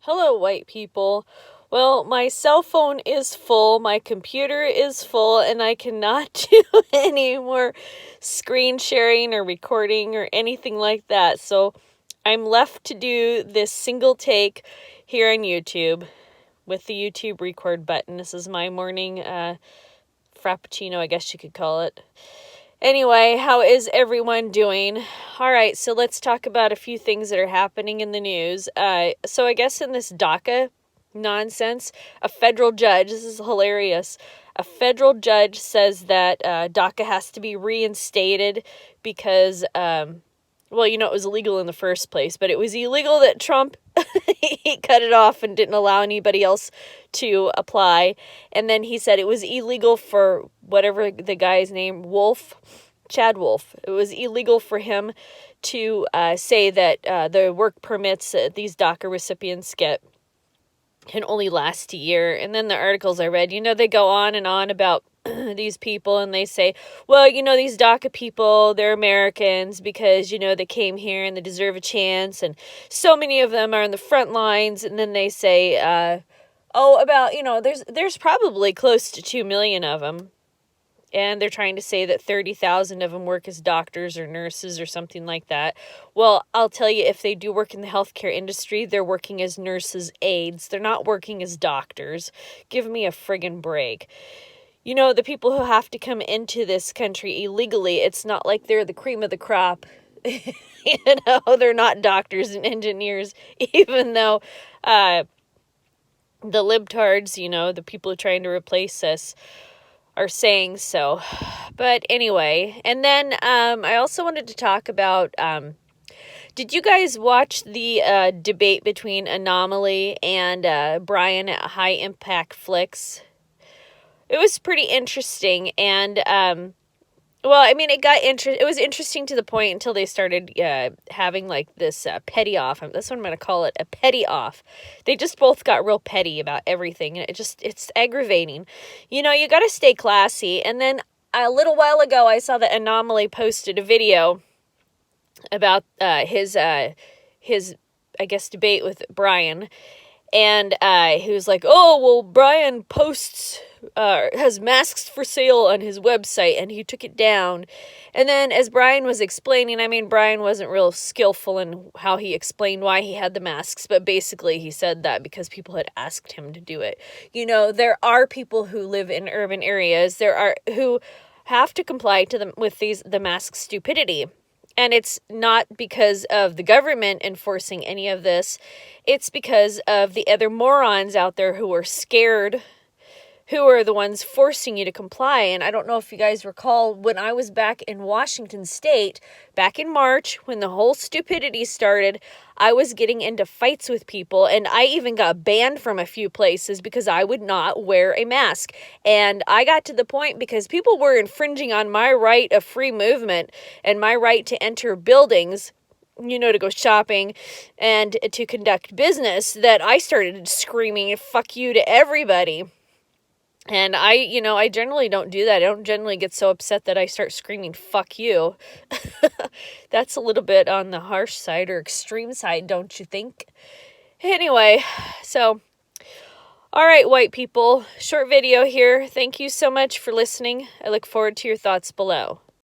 Hello, white people. Well, my cell phone is full, my computer is full, and I cannot do any more screen sharing or recording or anything like that. So I'm left to do this single take here on YouTube with the YouTube record button. This is my morning frappuccino, I guess you could call it. Anyway, how is everyone doing? All right, so let's talk about a few things that are happening in the news. So I guess in this DACA nonsense, a federal judge, this is hilarious, a federal judge says that DACA has to be reinstated because, it was illegal in the first place, but it was illegal that Trump, he cut it off and didn't allow anybody else to apply. And then he said it was illegal for whatever the guy's name, Chad Wolf. It was illegal for him to say that the work permits that these DACA recipients get can only last a year. And then the articles I read, they go on and on about these people, and they say, well, these DACA people, they're Americans because, they came here and they deserve a chance. And so many of them are in the front lines. And then they say, there's probably close to 2 million of them. And they're trying to say that 30,000 of them work as doctors or nurses or something like that. Well, I'll tell you, if they do work in the healthcare industry, they're working as nurses' aides. They're not working as doctors. Give me a friggin' break. The people who have to come into this country illegally, it's not like they're the cream of the crop. They're not doctors and engineers, even though the libtards, the people trying to replace us, are saying so. But anyway, and then I also wanted to talk about, did you guys watch the debate between Anomaly and Brian at High Impact Flicks? It was pretty interesting, and it was interesting to the point until they started having like this petty off. That's what I'm going to call it, a petty off. They just both got real petty about everything, and it's aggravating. You got to stay classy. And then a little while ago, I saw that Anomaly posted a video about his I guess, debate with Brian. And he was like, oh, well, Brian has masks for sale on his website, and he took it down. And then as Brian was explaining, Brian wasn't real skillful in how he explained why he had the masks, but basically he said that because people had asked him to do it. There are people who live in urban areas, who have to comply to with the mask stupidity. And it's not because of the government enforcing any of this. It's because of the other morons out there who are scared, who are the ones forcing you to comply. And I don't know if you guys recall, when I was back in Washington State, back in March, when the whole stupidity started, I was getting into fights with people, and I even got banned from a few places because I would not wear a mask. And I got to the point, because people were infringing on my right of free movement and my right to enter buildings, to go shopping and to conduct business, that I started screaming, fuck you to everybody. And I generally don't do that. I don't generally get so upset that I start screaming, fuck you. That's a little bit on the harsh side or extreme side, don't you think? Anyway, so, all right, white people, short video here. Thank you so much for listening. I look forward to your thoughts below.